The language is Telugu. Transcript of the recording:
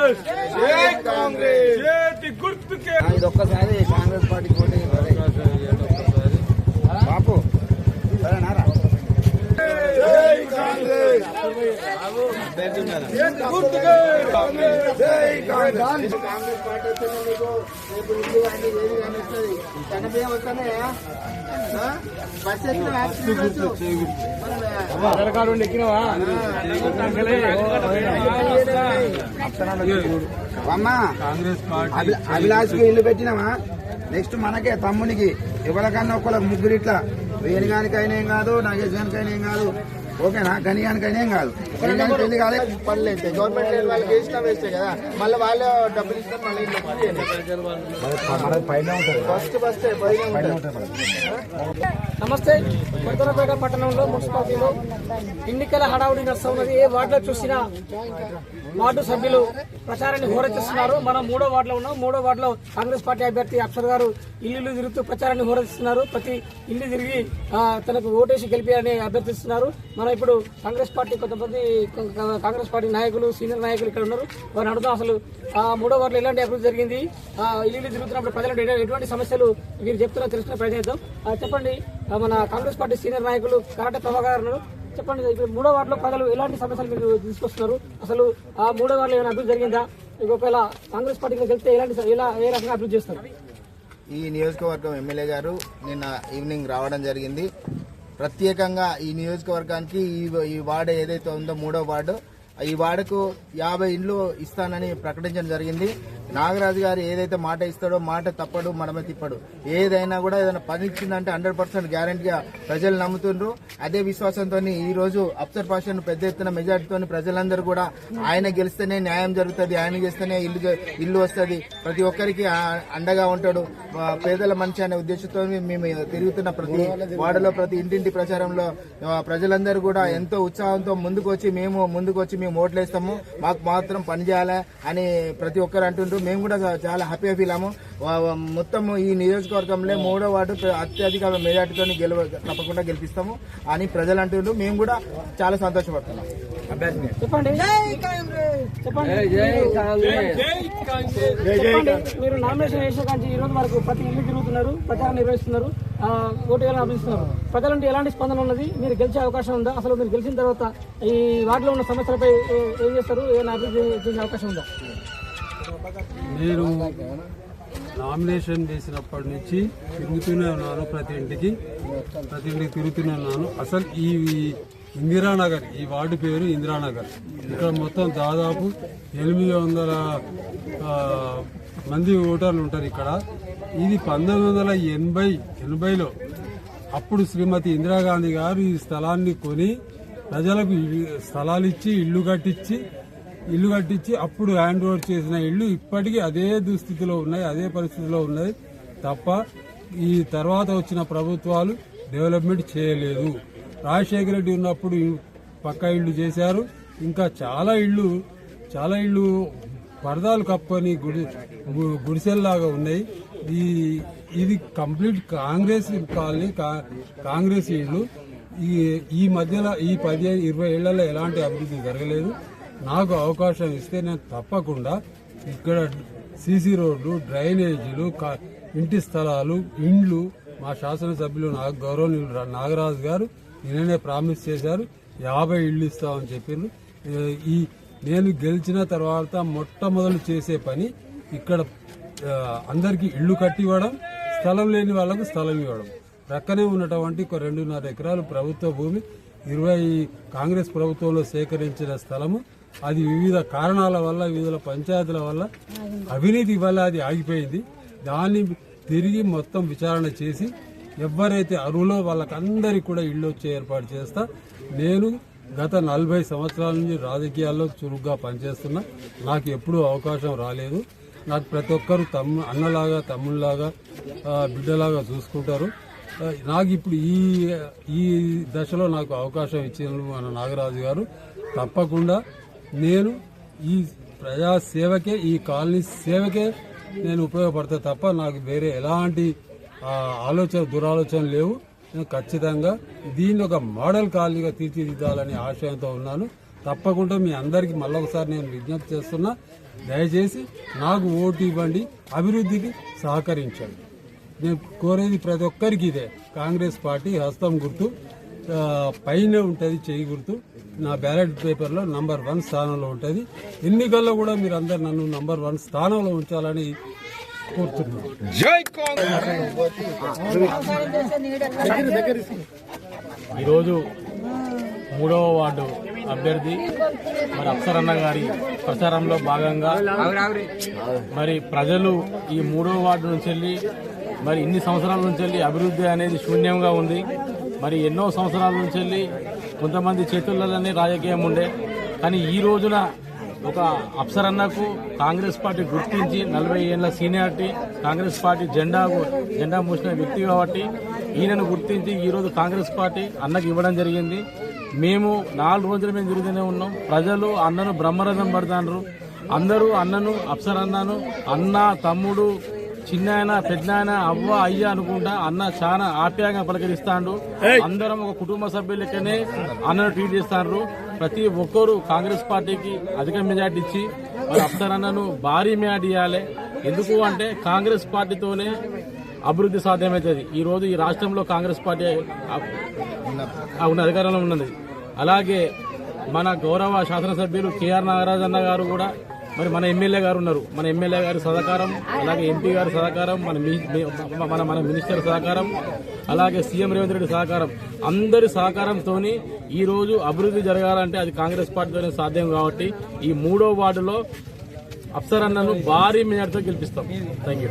కాంగ్రెస్ చేతి గుర్తుకే ఇది ఒక్కసారి కాంగ్రెస్ పార్టీ పోటీ బాపు సరేనారా అభిలాష్ కి ఇల్లు పెట్టినామా నెక్స్ట్ మనకే తమ్మునికి ఎవరికన్నా ఒకళ్ళకి ముగ్గురు ఇట్లా వేణుగానికైనా ఏం కాదు నాగేశ్వరానికైనా ఏం కాదు ఓకేనా గనియానికైనా ఏం కాదు పెళ్లి కాలే పనులు అయితే గవర్నమెంట్ వాళ్ళకి వేసినా వేస్తే కదా మళ్ళీ వాళ్ళు డబ్బులు ఇస్తారు మళ్ళీ పైన ఫస్ట్ నమస్తే. కొత్తపేట పట్టణంలో మున్సిపాలిటీలో ఎన్నికల హడావుడి నడుస్తున్నది. ఏ వార్డులో చూసినా వార్డు సభ్యులు ప్రచారాన్ని హోరెత్తిస్తున్నారు. మనం 3వ వార్డులో ఉన్నాం. 3వ వార్డులో కాంగ్రెస్ పార్టీ అభ్యర్థి అక్షర్ గారు ఇల్లు తిరుగుతూ ప్రచారాన్ని హోరెత్తిస్తున్నారు. ప్రతి ఇల్లు తిరిగి తనకు ఓటేసి గెలిపారని అభ్యర్థిస్తున్నారు. మనం ఇప్పుడు కాంగ్రెస్ పార్టీ కొంతమంది కాంగ్రెస్ పార్టీ నాయకులు సీనియర్ నాయకులు ఇక్కడ ఉన్నారు. వారిని అడుగుతాం అసలు 3వ వార్డులో ఎలాంటి అభివృద్ధి జరిగింది, ఇల్లు తిరుగుతున్నప్పుడు ప్రజలకు ఎటువంటి సమస్యలు మీరు చెప్తున్నా తెలుసుకునే ప్రయత్నిద్దాం. చెప్పండి, మన కాంగ్రెస్ పార్టీ సీనియర్ నాయకులు కరాటే ప్రభాకర్ ఉన్నారు. చెప్పండి, ఇప్పుడు 3వ వార్డులో ప్రజలు ఎలాంటి సమస్యలు మీరు తీసుకొస్తున్నారు? అసలు ఆ 3వ వార్డులో ఏమైనా అభివృద్ధి జరిగిందా? ఒకవేళ కాంగ్రెస్ పార్టీకి గెలిస్తే ఏ రకంగా అభివృద్ధి చేస్తారు? ఈ నియోజకవర్గం ఎమ్మెల్యే గారు నిన్న ఈవినింగ్ రావడం జరిగింది. ప్రత్యేకంగా ఈ నియోజకవర్గానికి ఈ వార్డు ఏదైతే ఉందో 3వ వార్డు, ఈ వార్డుకు 50 ఇండ్లు ఇస్తానని ప్రకటించడం జరిగింది. నాగరాజు గారు ఏదైతే మాట ఇస్తాడో మాట తప్పడు, మనమే తిప్పడు. ఏదైనా కూడా ఏదైనా పని ఇచ్చిందంటే 100% గ్యారంటీగా ప్రజలు నమ్ముతుండ్రు. అదే విశ్వాసంతో ఈ రోజు అఫ్సర్ పాషాను పెద్ద ఎత్తున మెజార్టీతో ప్రజలందరూ కూడా ఆయన గెలిస్తేనే న్యాయం జరుగుతుంది, ఆయన గెలిస్తేనే ఇల్లు వస్తుంది, ప్రతి ఒక్కరికి అండగా ఉంటాడు, పేదల మనిషి అనే ఉద్దేశంతో మేము తిరుగుతున్న ప్రతి వార్డులో ప్రతి ఇంటింటి ప్రచారంలో ప్రజలందరూ కూడా ఎంతో ఉత్సాహంతో ముందుకు వచ్చి మేము ఓట్లేస్తాము, మాకు మాత్రం పని చేయాలి అని ప్రతి ఒక్కరు అంటుండ్రు. మేము కూడా చాలా హ్యాపీగా ఫీల్ అయ్యాము. మొత్తం ఈ నియోజకవర్గంలో 3వ వార్డు అత్యధిక మెజార్టీతో తప్పకుండా గెలిపిస్తాము అని ప్రజలు అంటుండ్రు. మేము కూడా చాలా సంతోషపడుతున్నాం. చెప్పండి, మీరు నామినేషన్ వేసిన కానీ ఈ రోజు వరకు ప్రతి ఇల్లు తిరుగుతున్నారు, ప్రచారం నిర్వహిస్తున్నారు, ఓటు వేయాలని అభిస్తున్నారు. ప్రజలంటే ఎలాంటి స్పందన ఉన్నది? మీరు గెలిచే అవకాశం ఉందా? అసలు మీరు గెలిచిన తర్వాత ఈ వార్డులో ఉన్న సమస్యలపై ఏం చేస్తారు? ఏమైనా అభివృద్ధి చేసే అవకాశం ఉందా? నేను నామినేషన్ చేసినప్పటి నుంచి తిరుగుతూనే ఉన్నాను, ప్రతి ఇంటికి తిరుగుతూనే ఉన్నాను. అసలు ఈ ఇందిరానగర్, ఈ వార్డు పేరు ఇందిరానగర్. ఇక్కడ మొత్తం దాదాపు 800 మంది ఓటర్లు ఉంటారు ఇక్కడ. ఇది 1980లో అప్పుడు శ్రీమతి ఇందిరాగాంధీ గారు ఈ స్థలాన్ని కొని ప్రజలకు స్థలాలు ఇచ్చి ఇల్లు కట్టించి అప్పుడు హ్యాండ్ ఓవర్ చేసిన ఇల్లు ఇప్పటికీ అదే దుస్థితిలో ఉన్నాయి, అదే పరిస్థితిలో ఉన్నాయి తప్ప ఈ తర్వాత వచ్చిన ప్రభుత్వాలు డెవలప్మెంట్ చేయలేదు. రాజశేఖర రెడ్డి ఉన్నప్పుడు పక్కా ఇళ్లు చేశారు. ఇంకా చాలా ఇళ్లు పరదాలు కప్పుకొని గుడిసెల్లాగా ఉన్నాయి. ఇది కంప్లీట్ కాంగ్రెస్ కాలనీ, కాంగ్రెస్ ఇళ్లు. ఈ మధ్యలో ఈ 15-20 ఏళ్లలో ఎలాంటి అభివృద్ధి జరగలేదు. నాకు అవకాశం ఇస్తే నేను తప్పకుండా ఇక్కడ సీసీ రోడ్లు, డ్రైనేజీలు, ఇంటి స్థలాలు, ఇండ్లు మా శాసనసభ్యులు గౌరవనీయులు నాగరాజు గారు నిన్ననే ప్రామిస్ చేశారు, 50 ఇళ్లు ఇస్తామని చెప్పారు. నేను గెలిచిన తర్వాత మొట్టమొదలు చేసే పని ఇక్కడ అందరికీ ఇళ్లు కట్టివ్వడం, స్థలం లేని వాళ్లకు స్థలం ఇవ్వడం. ప్రక్కనే ఉన్నటువంటి 2.5 ఎకరాలు ప్రభుత్వ భూమి 20 కాంగ్రెస్ ప్రభుత్వంలో సేకరించిన స్థలము. అది వివిధ కారణాల వల్ల, వివిధ పంచాయతీల వల్ల, అవినీతి వల్ల అది ఆగిపోయింది. దాన్ని తిరిగి మొత్తం విచారణ చేసి ఎవరైతే అర్హులో వాళ్ళకందరికీ కూడా ఇళ్ళు వచ్చే ఏర్పాటు చేస్తా. నేను గత 40 సంవత్సరాల నుంచి రాజకీయాల్లో చురుగ్గా పనిచేస్తున్నా. నాకు ఎప్పుడూ అవకాశం రాలేదు. నాకు ప్రతి ఒక్కరు అన్నలాగా, తమ్ముళ్లాగా, బిడ్డలాగా చూసుకుంటారు. నాకు ఇప్పుడు ఈ దశలో నాకు అవకాశం ఇచ్చిన మన నాగరాజు గారు తప్పకుండా నేను ఈ ప్రజాసేవకే, ఈ కాలనీ సేవకే నేను ఉపయోగపడతా తప్ప నాకు వేరే ఎలాంటి దురాలోచన లేవు. నేను ఖచ్చితంగా దీన్ని ఒక మోడల్ కాలనీగా తీర్చిదిద్దాలని ఆశయంతో ఉన్నాను. తప్పకుండా మీ అందరికీ మళ్ళొకసారి నేను విజ్ఞప్తి చేస్తున్నా, దయచేసి నాకు ఓటు ఇవ్వండి, అభివృద్ధికి సహకరించండి. నేను కోరేది ప్రతి ఒక్కరికి ఇదే. కాంగ్రెస్ పార్టీ హస్తం గుర్తు పైన ఉంటుంది, చెయ్యి గుర్తు నా బ్యాలెట్ పేపర్లో నంబర్ 1 స్థానంలో ఉంటుంది. ఎన్నికల్లో కూడా మీరు అందరు నన్ను నంబర్ 1 స్థానంలో ఉంచాలని కోరుతున్నాను. జై కాంగ్రెస్. ఈరోజు 3వ వార్డు అభ్యర్థి మరి అప్సరన్న గారి ప్రచారంలో భాగంగా మరి ప్రజలు ఈ 3వ వార్డు నుంచి వెళ్ళి మరి ఇన్ని సంవత్సరాల నుంచి వెళ్ళి అభివృద్ధి అనేది శూన్యంగా ఉంది. మరి ఎన్నో సంవత్సరాల నుంచి వెళ్ళి కొంతమంది చేతుల్లోనే రాజకీయం ఉండే, కానీ ఈ రోజున ఒక అప్సరన్నకు కాంగ్రెస్ పార్టీ గుర్తించి 40 ఏళ్ల సీనియారిటీ, కాంగ్రెస్ పార్టీ జెండా మూసిన వ్యక్తి కాబట్టి ఈయనను గుర్తించి ఈరోజు కాంగ్రెస్ పార్టీ అన్నకు ఇవ్వడం జరిగింది. మేము 4 రోజులు మేము తిరుగుతూనే ఉన్నాం. ప్రజలు అన్నను బ్రహ్మరథం పడతాండ్రు. అందరూ అన్నను, అప్సరన్నను అన్న, తమ్ముడు, చిన్నాయన, పెద్దనాయన, అవ్వ, అయ్య అనుకుంటా అన్న చాలా ఆప్యాయంగా పలకరిస్తాండు. అందరం ఒక కుటుంబ సభ్యులకనే అన్నను ట్రీట్ చేస్తాండ్రు. ప్రతి ఒక్కరూ కాంగ్రెస్ పార్టీకి అధిక మెజార్టీ ఇచ్చి మరి అప్సరన్నను భారీ మెజార్టీ ఇవ్వాలి. ఎందుకు అంటే కాంగ్రెస్ పార్టీతోనే అభివృద్ధి సాధ్యమవుతుంది. ఈ రోజు ఈ రాష్ట్రంలో కాంగ్రెస్ పార్టీ ఉన్న అధికారంలో ఉన్నది. అలాగే మన గౌరవ శాసనసభ్యులు కేఆర్ నాగరాజ్ అన్న గారు కూడా మరి మన ఎమ్మెల్యే గారు ఉన్నారు. మన ఎమ్మెల్యే గారి సహకారం, అలాగే ఎంపీ గారి సహకారం, మన మినిస్టర్ సహకారం, అలాగే సీఎం రేవంత్ రెడ్డి సహకారం, అందరి సహకారంతో ఈ రోజు అభివృద్ధి జరగాలంటే అది కాంగ్రెస్ పార్టీతోనే సాధ్యం. కాబట్టి ఈ 3వ వార్డులో అప్సరన్నను భారీ మెజార్టీతో గెలిపిస్తాం. Thank you.